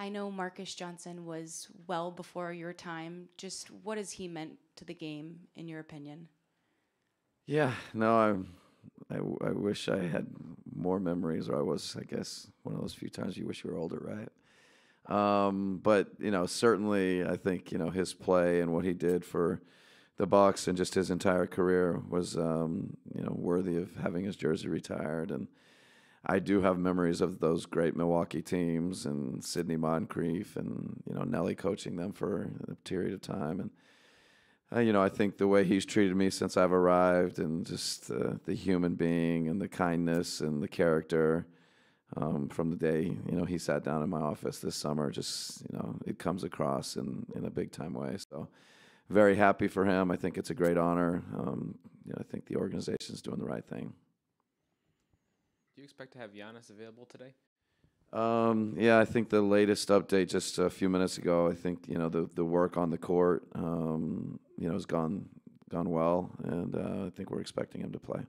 I know Marcus Johnson was well before your time. Just what has he meant to the game, in your opinion? Yeah, no, I wish I had more memories, or I was, I guess, one of those few times you wish you were older, right? But certainly, I think his play and what he did for the Bucks and just his entire career was worthy of having his jersey retired. And I do have memories of those great Milwaukee teams and Sidney Moncrief and Nelly coaching them for a period of time. And I think the way he's treated me since I've arrived, and just the human being and the kindness and the character from the day he sat down in my office this summer, just it comes across in a big time way. So very happy for him. I think it's a great honor. I think the organization's doing the right thing. Do you expect to have Giannis available today? Yeah, I think the latest update just a few minutes ago, I think the work on the court has gone well, and I think we're expecting him to play.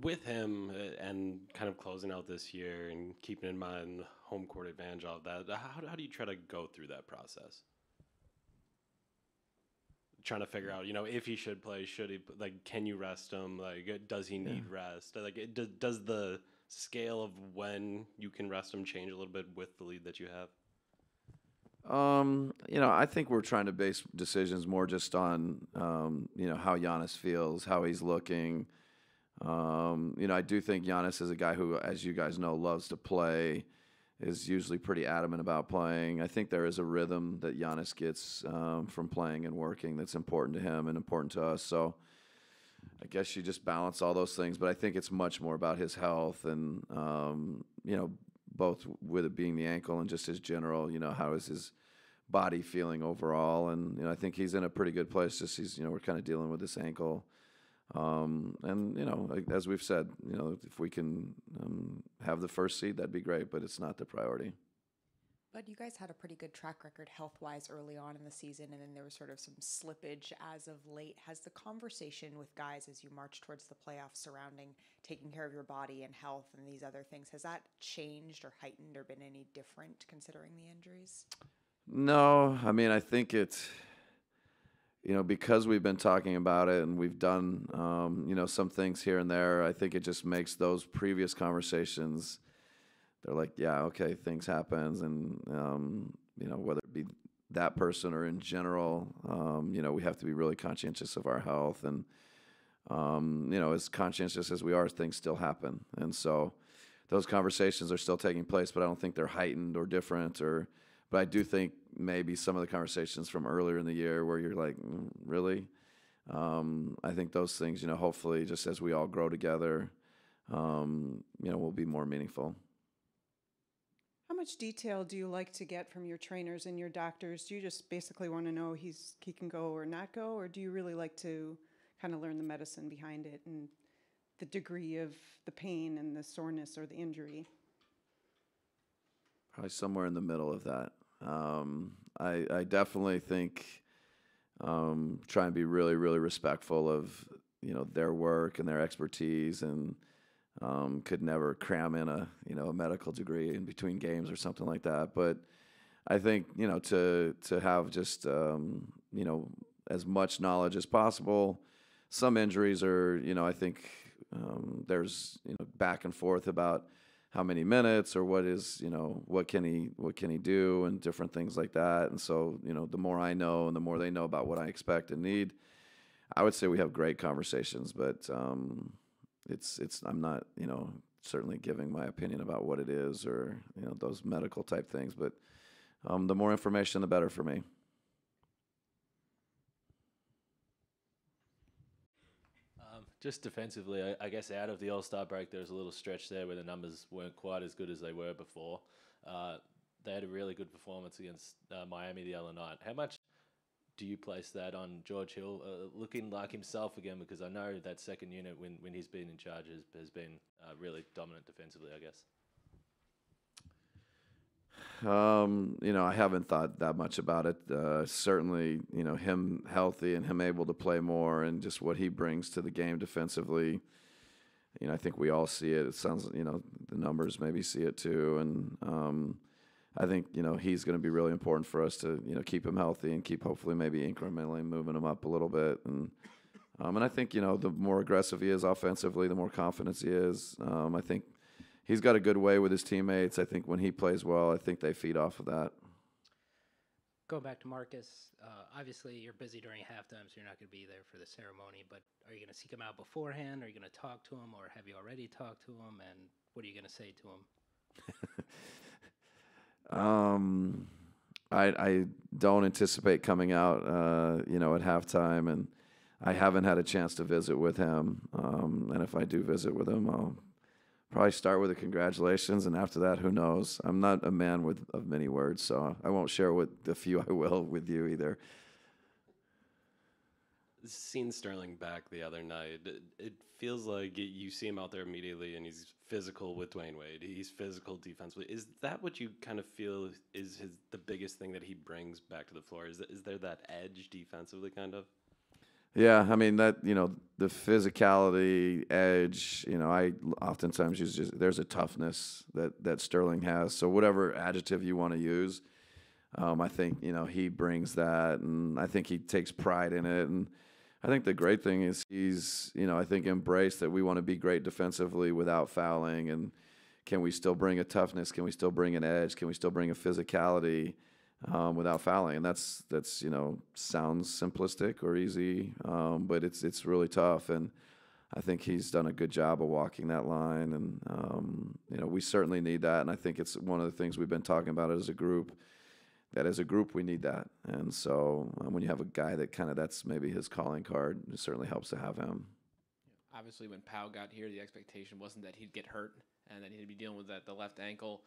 With him and kind of closing out this year and keeping in mind the home court advantage, all of that, how do you try to go through that process? Trying to figure out, if he should play, should he, can you rest him? Does he need rest? Does the scale of when you can rest him change a little bit with the lead that you have? I think we're trying to base decisions more just on, how Giannis feels, how he's looking. I do think Giannis is a guy who, as you guys know, loves to play, is usually pretty adamant about playing. I think there is a rhythm that Giannis gets from playing and working that's important to him and important to us. So I guess you just balance all those things. But I think it's much more about his health and, both with it being the ankle and just his general, how is his body feeling overall. And, I think he's in a pretty good place. Just we're kind of dealing with this ankle. As we've said, if we can have the first seed, that'd be great, but it's not the priority. But you guys had a pretty good track record health-wise early on in the season, and then there was sort of some slippage as of late. Has the conversation with guys as you march towards the playoffs surrounding taking care of your body and health and these other things, has that changed or heightened or been any different considering the injuries? No, I mean, I think it's, because we've been talking about it and we've done, some things here and there, I think it just makes those previous conversations, they're like, yeah, okay, things happen. And, whether it be that person or in general, we have to be really conscientious of our health. And, as conscientious as we are, things still happen. And so those conversations are still taking place, but I don't think they're heightened or different but I do think maybe some of the conversations from earlier in the year where you're like, really? I think those things, hopefully just as we all grow together, will be more meaningful. How much detail do you like to get from your trainers and your doctors? Do you just basically want to know he can go or not go, or do you really like to kind of learn the medicine behind it and the degree of the pain and the soreness or the injury? Probably somewhere in the middle of that. I definitely think try and be really, really respectful of their work and their expertise, and could never cram in a medical degree in between games or something like that. But I think to have just as much knowledge as possible. Some injuries are I think there's back and forth about how many minutes or what is, what can he do and different things like that. And so, the more I know and the more they know about what I expect and need, I would say we have great conversations, but I'm not, certainly giving my opinion about what it is or, those medical type things, but the more information, the better for me. Just defensively, I guess out of the All-Star break, there was a little stretch there where the numbers weren't quite as good as they were before. They had a really good performance against Miami the other night. How much do you place that on George Hill looking like himself again? Because I know that second unit, when he's been in charge, has been really dominant defensively, I guess. I haven't thought that much about it. Certainly, him healthy and him able to play more and just what he brings to the game defensively. I think we all see it. It sounds, the numbers maybe see it too. And I think, he's going to be really important for us to, keep him healthy and keep hopefully maybe incrementally moving him up a little bit. And I think, the more aggressive he is offensively, the more confidence he is. I think he's got a good way with his teammates. I think when he plays well, I think they feed off of that. Going back to Marcus, obviously you're busy during halftime, so you're not going to be there for the ceremony, but are you going to seek him out beforehand? Are you going to talk to him, or have you already talked to him, and what are you going to say to him? I don't anticipate coming out, at halftime, and I haven't had a chance to visit with him. And if I do visit with him, I'll probably start with a congratulations, and after that, who knows? I'm not a man of many words, so I won't share what the few I will with you either. Seeing Sterling back the other night, it feels like you see him out there immediately, and he's physical with Dwayne Wade. He's physical defensively. Is that what you kind of feel is the biggest thing that he brings back to the floor? Is there that edge defensively, kind of? Yeah, I mean that the physicality, edge. I oftentimes use there's a toughness that Sterling has. So whatever adjective you want to use, I think he brings that, and I think he takes pride in it. And I think the great thing is he's I think embraced that we want to be great defensively without fouling, and can we still bring a toughness? Can we still bring an edge? Can we still bring a physicality? Without fouling, and that's sounds simplistic or easy, but it's really tough, and I think he's done a good job of walking that line, and we certainly need that, and I think it's one of the things we've been talking about as a group. That as a group we need that, and so when you have a guy that's maybe his calling card, it certainly helps to have him. Obviously, when Pau got here, the expectation wasn't that he'd get hurt and that he'd be dealing with the left ankle.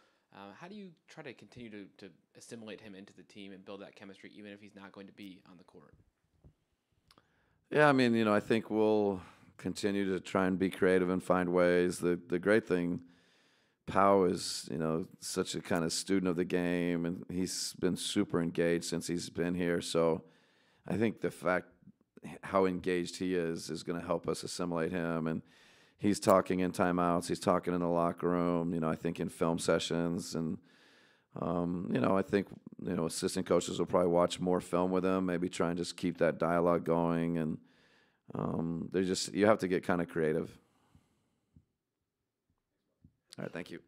How do you try to continue to assimilate him into the team and build that chemistry, even if he's not going to be on the court? Yeah, I mean, I think we'll continue to try and be creative and find ways. The great thing, Pau is, such a kind of student of the game, and he's been super engaged since he's been here. So I think the fact how engaged he is going to help us assimilate him. And he's talking in timeouts. He's talking in the locker room, I think in film sessions. And, I think, assistant coaches will probably watch more film with him, maybe try and just keep that dialogue going. And you have to get kind of creative. All right, thank you.